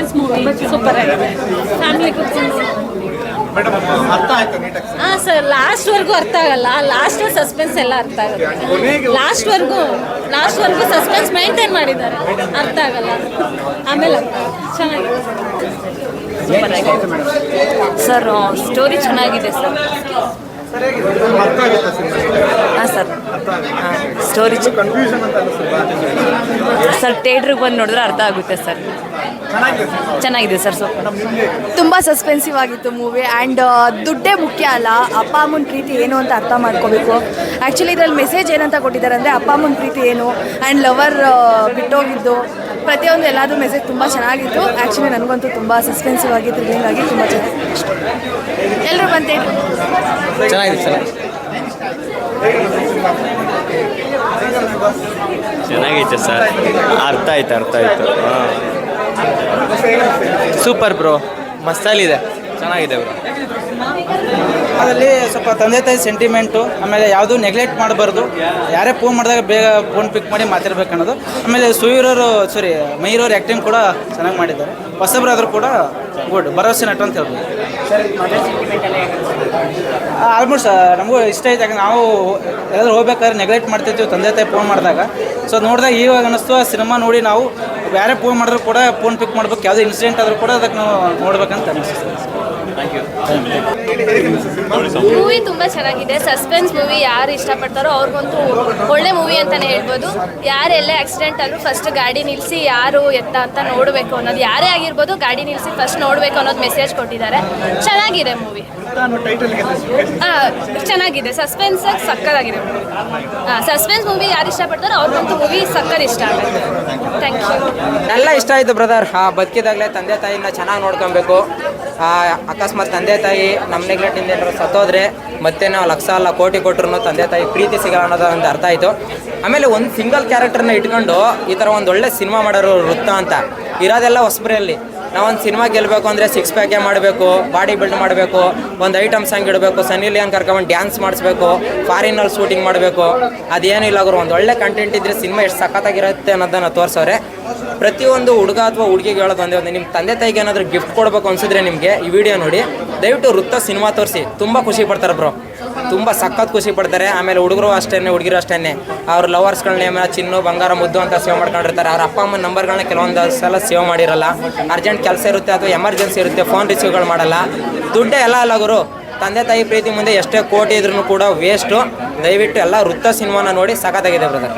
Suspense movie super ಆಗಿದೆ, family ಕೂತ್ಕೊಂಡು. ಹಾಂ ಸರ್, ಲಾಸ್ಟ್ವರೆಗೂ ಅರ್ಥ ಆಗಲ್ಲ, ಲಾಸ್ಟ್ ಸಸ್ಪೆನ್ಸ್ ಎಲ್ಲ ಅರ್ಥ ಆಗುತ್ತೆ. ಲಾಸ್ಟ್ವರೆಗೂ ಸಸ್ಪೆನ್ಸ್ ಮೇಂಟೈನ್ ಮಾಡಿದ್ದಾರೆ, ಅರ್ಥ ಆಗಲ್ಲ, ಆಮೇಲೆ ಚೆನ್ನಾಗಿದೆ ಸರ್. ಸ್ಟೋರಿ ಚೆನ್ನಾಗಿದೆ ಸರ್. ಹಾಂ ಸರ್, ಸ್ಟೋರಿ ಸರ್ ಥಿಯೇಟ್ರಿಗೆ ಬಂದು ನೋಡಿದ್ರೆ ಅರ್ಥ ಆಗುತ್ತೆ ಸರ್. ಚೆನ್ನಾಗಿದೆ ಸರ್. ಸೂಪರ್. ತುಂಬ ಸಸ್ಪೆನ್ಸಿವ್ ಆಗಿತ್ತು ಮೂವಿ. ಆ್ಯಂಡ್ ದುಡ್ಡೇ ಮುಖ್ಯ ಅಲ್ಲ, ಅಪ್ಪ ಅಮ್ಮನ ಪ್ರೀತಿ ಏನು ಅಂತ ಅರ್ಥ ಮಾಡ್ಕೋಬೇಕು. ಆ್ಯಕ್ಚುಲಿ ಇದರಲ್ಲಿ ಮೆಸೇಜ್ ಏನಂತ ಕೊಟ್ಟಿದ್ದಾರೆ ಅಂದರೆ ಅಪ್ಪ ಅಮ್ಮನ ಪ್ರೀತಿ ಏನು ಆ್ಯಂಡ್ ಲವರ್ ಬಿಟ್ಟೋಗಿದ್ದು ಪ್ರತಿಯೊಂದು ಎಲ್ಲಾದರೂ ಮೆಸೇಜ್ ತುಂಬ ಚೆನ್ನಾಗಿತ್ತು. ಆ್ಯಕ್ಚುಲಿ ನನಗಂತೂ ತುಂಬ ಸಸ್ಪೆನ್ಸಿವ್ ಆಗಿ ಥ್ರಿಲ್ಲಿಂಗ್ ಆಗಿ ತುಂಬ ಚೆನ್ನಾಗಿತ್ತು. ಎಲ್ಲರೂ ಬಂತೇಳಿ ಚೆನ್ನಾಗೈತೆ ಸರ್. ಅರ್ಥ ಆಯ್ತು. ಸೂಪರ್ ಬ್ರೋ, ಮಸ್ತಲ್ಲಿದೆ, ಚೆನ್ನಾಗಿದೆ ಬ್ರೋ. ಅದರಲ್ಲಿ ಸ್ವಲ್ಪ ತಂದೆ ತಾಯಿ ಸೆಂಟಿಮೆಂಟು, ಆಮೇಲೆ ಯಾವುದೂ ನೆಗ್ಲೆಕ್ಟ್ ಮಾಡಬಾರ್ದು. ಯಾರೇ ಫೋನ್ ಮಾಡಿದಾಗ ಬೇಗ ಫೋನ್ ಪಿಕ್ ಮಾಡಿ ಮಾತಾಡ್ಬೇಕು ಅನ್ನೋದು. ಆಮೇಲೆ ಮಯೂರವ್ರ ಆ್ಯಕ್ಟಿಂಗ್ ಕೂಡ ಚೆನ್ನಾಗಿ ಮಾಡಿದ್ದಾರೆ. ಹೊಸಬ್ರಾದರೂ ಕೂಡ ಗುಡ್, ಭರವಸೆ ನಟ ಅಂತ ಹೇಳ್ಬೋದು. ಆಲ್ಮೋಸ್ಟ್ ನಮಗೂ ಇಷ್ಟ ಐತೆ. ಯಾಕಂದ್ರೆ ನಾವು ಎಲ್ಲಾದ್ರೂ ಹೋಗ್ಬೇಕಾದ್ರೆ ನೆಗ್ಲೆಕ್ಟ್ ಮಾಡ್ತಿರ್ತೀವಿ ತಂದೆ ತಾಯಿ ಫೋನ್ ಮಾಡಿದಾಗ. ಸೊ ನೋಡಿದಾಗ ಇವಾಗ ಅನ್ನಿಸ್ತು ಆ ಸಿನಿಮಾ ನೋಡಿ ನಾವು ಬೇರೆ ಫೋನ್ ಮಾಡಿದ್ರು ಕೂಡ ಫೋನ್ ಪಿಕ್ ಮಾಡ್ಬೇಕು, ಯಾವುದೇ ಇನ್ಸಿಡೆಂಟ್ ಆದರೂ ಕೂಡ ಅದಕ್ಕೆ ನಾವು ನೋಡ್ಬೇಕಂತ ಅನ್ನಿಸ್ತು. ಮೂವಿ ತುಂಬ ಚೆನ್ನಾಗಿದೆ. ಸಸ್ಪೆನ್ಸ್ ಮೂವಿ ಯಾರು ಇಷ್ಟಪಡ್ತಾರೋ ಅವ್ರಿಗಂತೂ ಒಳ್ಳೆ ಮೂವಿ ಅಂತಲೇ ಹೇಳ್ಬೋದು. ಯಾರೆಲ್ಲ ಆಕ್ಸಿಡೆಂಟ್ ಆದರೂ ಫಸ್ಟ್ ಗಾಡಿ ನಿಲ್ಲಿಸಿ ಯಾರು ಎತ್ತ ಅಂತ ನೋಡಬೇಕು ಅನ್ನೋದು, ಯಾರೇ ಆಗಿರ್ಬೋದು ಗಾಡಿ ನಿಲ್ಲಿಸಿ ಫಸ್ಟ್ ನೋಡಬೇಕು ಅನ್ನೋದು ಮೆಸೇಜ್ ಕೊಟ್ಟಿದ್ದಾರೆ. ಚೆನ್ನಾಗಿದೆ ಮೂವಿ. ಚೆನ್ನಾಗಿದೆ, ಸಸ್ಪೆನ್ಸ್ ಸಕ್ಕತ್ತಾಗಿದೆ ಮೂವಿ. ಸಸ್ಪೆನ್ಸ್ ಮೂವಿ ಯಾರು ಇಷ್ಟಪಡ್ತಾರೋ ಅವ್ರಿಗಂತೂ ಮೂವಿ ಸಕ್ಕತ್ ಇಷ್ಟ ಆಗುತ್ತೆ. Thank you. ಎಲ್ಲ ಇಷ್ಟ ಆಯಿತು ಬ್ರದರ್. ಬದುಕಿದಾಗಲೇ ತಂದೆ ತಾಯಿನ ಚೆನ್ನಾಗಿ ನೋಡ್ಕೊಬೇಕು. ಅಕಸ್ಮಾತ್ ತಂದೆ ತಾಯಿ ನಮ್ಮ ನೆಗ್ಲೆಕ್ಟಿಂದ ಏನಾದ್ರು ಸತ್ತೋದ್ರೆ ಮತ್ತೆ ನಾವು ಲಕ್ಷ ಅಲ್ಲ ಕೋಟಿ ಕೊಟ್ಟರು ತಂದೆ ತಾಯಿ ಪ್ರೀತಿ ಸಿಗಲ್ಲ ಅನ್ನೋದು ಒಂದು ಅರ್ಥ ಆಯಿತು. ಆಮೇಲೆ ಒಂದು ಸಿಂಗಲ್ ಕ್ಯಾರೆಕ್ಟರ್ನ ಇಟ್ಕೊಂಡು ಈ ಥರ ಒಂದು ಒಳ್ಳೆ ಸಿನಿಮಾ ಮಾಡೋರು ವೃತ್ತ ಅಂತ ಇರೋದೆಲ್ಲ ಹೊಸಬ್ರಲ್ಲಿ. ನಾವೊಂದು ಸಿನಿಮಾ ಗೆಲ್ಲಬೇಕು ಅಂದರೆ ಸಿಕ್ಸ್ ಪ್ಯಾಕೇ ಮಾಡಬೇಕು, ಬಾಡಿ ಬಿಲ್ಡ್ ಮಾಡಬೇಕು, ಒಂದು ಐಟಮ್ ಸಾಂಗ್ ಇಡಬೇಕು, ಸನ್ನಿ ಲಿಯೋನ್ ಕರ್ಕೊಂಡು ಡ್ಯಾನ್ಸ್ ಮಾಡಿಸ್ಬೇಕು, ಫಾರಿನಲ್ಲಿ ಶೂಟಿಂಗ್ ಮಾಡಬೇಕು. ಅದೇನೂ ಇಲ್ಲ ಗುರು, ಒಂದು ಒಳ್ಳೆ ಕಂಟೆಂಟ್ ಇದ್ದರೆ ಸಿನಿಮಾ ಎಷ್ಟು ಸಖತ್ತಾಗಿರುತ್ತೆ ಅನ್ನೋದನ್ನು ತೋರಿಸೋರೆ. ಪ್ರತಿಯೊಂದು ಹುಡುಗ ಅಥವಾ ಹುಡುಗಿಗೆ ಹೇಳೋದು ಒಂದೇ, ನಿಮ್ಮ ತಂದೆ ತಾಯಿಗೆ ಏನಾದರೂ ಗಿಫ್ಟ್ ಕೊಡಬೇಕು ಅನಿಸಿದ್ರೆ ನಿಮಗೆ ಈ ವಿಡಿಯೋ ನೋಡಿ ದಯವಿಟ್ಟು ವೃತ್ತ ಸಿನಿಮಾ ತೋರಿಸಿ. ತುಂಬ ಖುಷಿ ಪಡ್ತಾರೆ ಬ್ರೋ, ತುಂಬ ಸಖತ್ ಖುಷಿ ಪಡ್ತಾರೆ. ಆಮೇಲೆ ಹುಡುಗರು ಅಷ್ಟೇ, ಹುಡುಗಿರು ಅಷ್ಟೇ, ಅವ್ರ ಲವರ್ಸ್ಗಳನ್ನ ಚಿನ್ನು ಬಂಗಾರ ಮುದ್ದು ಅಂತ ಸೇವ್ ಮಾಡ್ಕೊಂಡಿರ್ತಾರೆ. ಅವ್ರ ಅಪ್ಪ ಅಮ್ಮನ ನಂಬರ್ಗಳನ್ನ ಕೆಲವೊಂದು ಸಲ ಸೇವ್ ಮಾಡಿರಲ್ಲ, ಅರ್ಜೆಂಟ್ ಕೆಲಸ ಇರುತ್ತೆ ಅಥವಾ ಎಮರ್ಜೆನ್ಸಿ ಇರುತ್ತೆ, ಫೋನ್ ರಿಸೀವ್ಗಳು ಮಾಡಲ್ಲ. ದುಡ್ಡೇ ಎಲ್ಲ ಅಲ್ಲ ಗುರು, ತಂದೆ ತಾಯಿ ಪ್ರೀತಿ ಮುಂದೆ ಎಷ್ಟೇ ಕೋಟಿ ಇದ್ರೂ ಕೂಡ ವೇಸ್ಟು. ದಯವಿಟ್ಟು ಎಲ್ಲ ವೃತ್ತ ಸಿನಿಮಾನ ನೋಡಿ, ಸಖತ್ತಾಗಿದೆ ಬ್ರದರ್.